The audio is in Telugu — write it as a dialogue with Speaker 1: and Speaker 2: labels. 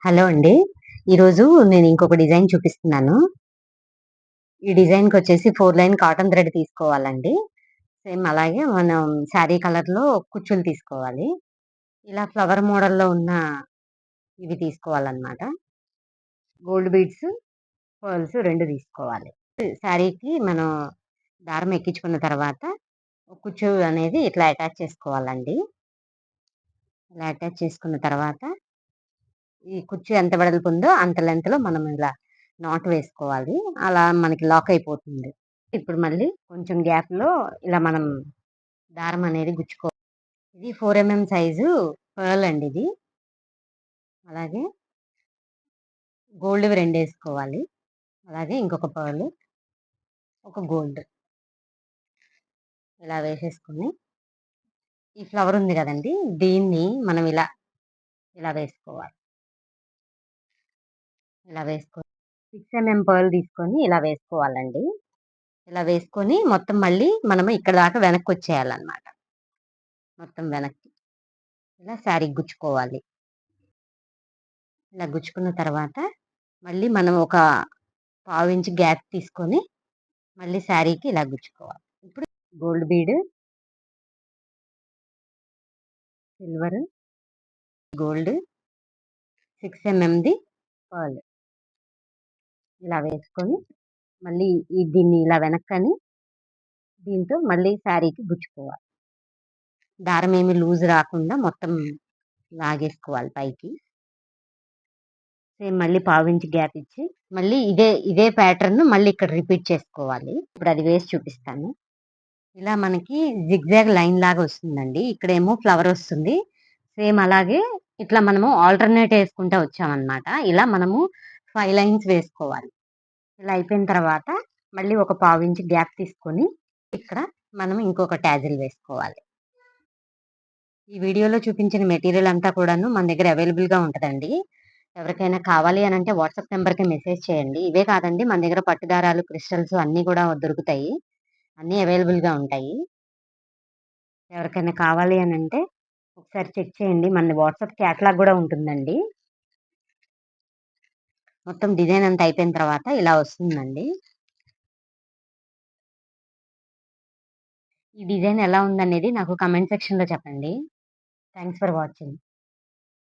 Speaker 1: హలో అండి. ఈరోజు నేను ఇంకొక డిజైన్ చూపిస్తున్నాను. ఈ డిజైన్‌కొచ్చేసి 4 లైన్ కాటన్ థ్రెడ్ తీసుకోవాలండి. సేమ్ అలాగే మనం శారీ కలర్‌లో కుచ్చులు తీసుకోవాలి. ఇలా ఫ్లవర్ మోడల్‌లో ఉన్న ఇవి తీసుకోవాలనమాట. గోల్డ్ బీడ్స్, పర్ల్స్ 2 తీసుకోవాలి. శారీకి మనం దారం ఎక్కించుకున్న తర్వాత కుచ్చు అనేది ఇట్లా అటాచ్ చేసుకోవాలండి. ఇలా అటాచ్ చేసుకున్న తర్వాత ఈ కుచ్చు ఎంత వెడల్పుందో అంత లెంగ్త్‌లో మనం ఇలా నాట్ వేసుకోవాలి. అలా మనకి లాక్ అయిపోతుంది. ఇప్పుడు మళ్ళీ కొంచెం గ్యాప్‌లో ఇలా మనం దారం అనేది ఇది 4 సైజు పర్ల్ అండి ఇది. అలాగే గోల్డ్‌వి 2 ఏసుకోవాలి. అలాగే ఇంకొక పర్ల్, ఒక గోల్డ్ ఇలా వేసేసుకొని, ఈ ఫ్లవర్ ఉంది గదండీ! దీన్ని మనం ఇలా వేసుకోవాలి. ఇలా వేసుకొని 6 పర్ల్ తీసుకొని ఇలా వేసుకోవాలండి. ఇలా వేసుకొని మొత్తం మళ్ళీ మనము ఇక్కడ దాకా వెనక్కొచ్చేయాలన్నమాట. మొత్తం వెనక్కి. ఇలా శారీకి గుచ్చుకోవాలి. ఇలా గుచ్చుకున్న తర్వాత మళ్ళీ మనం ఒక పావించి గ్యాప్ తీసుకొని మళ్ళీ శారీకి ఇలా గుచ్చుకోవాలి. ఇప్పుడు gold bead, silver, gold, 6 pearl ఇలా వేసుకొని మళ్ళీ దీన్ని ఇలా వెనక్కని దీంతో మళ్ళీ శారీకి గుచ్చుకోవాలి. దారం ఏమి లూజ్ రాకుండా మొత్తం లాగేసుకోవాలి పైకి. సేమ్ మళ్ళీ పావించి గ్యాప్ ఇచ్చి మళ్ళీ ఇదే ప్యాటర్న్ మళ్ళీ ఇక్కడ రిపీట్ చేసుకోవాలి. ఇప్పుడు అది వేసి చూపిస్తాను. ఇలా మనకి జిగ్‌జాగ్ లైన్ లాగా వస్తుందండి. ఇక్కడేమో ఫ్లవర్ వస్తుంది. సేమ్ అలాగే ఇట్లా మనము ఆల్టర్‌నేట్ ఏసుకుంటా వచ్చామనమాట. ఇలా మనము 5 లైన్స్ వేసుకోవాలి. ఇలా అయిపోయిన తర్వాత మళ్ళీ ఒక పావించి గ్యాప్ తీసుకొని ఇక్కడ మనం ఇంకొక టాజిల్ వేసుకోవాలి. ఈ వీడియోలో చూపించిన మెటీరియల్ అంతా కూడాను మన దగ్గర అవైలబుల్‌గా ఉంటదండి. ఎవరికైనా కావాలి అనంటే వాట్సాప్ నంబర్‌కి మెసేజ్ చేయండి. ఇవే కాదండి మన దగ్గర పట్టు దారాలు, క్రిస్టల్స్ అన్నీ కూడా దొరుకుతాయి. అన్నీ అవైలబుల్‌గా ఉంటాయి. ఎవరికైనా కావాలి అనంటే ఒకసారి చెక్ చేయండి. మనది వాట్సాప్ క్యాటలాగ్ గూడా ఉంటుందండి. మొత్తం డిజైన్ అంతా అయిపోయిన తర్వాత ఇలా వస్తుందండి. ఈ డిజైన్ ఎలా ఉందనేది నాకు కామెంట్ సెక్షన్‌లో చెప్పండి. Thanks for watching.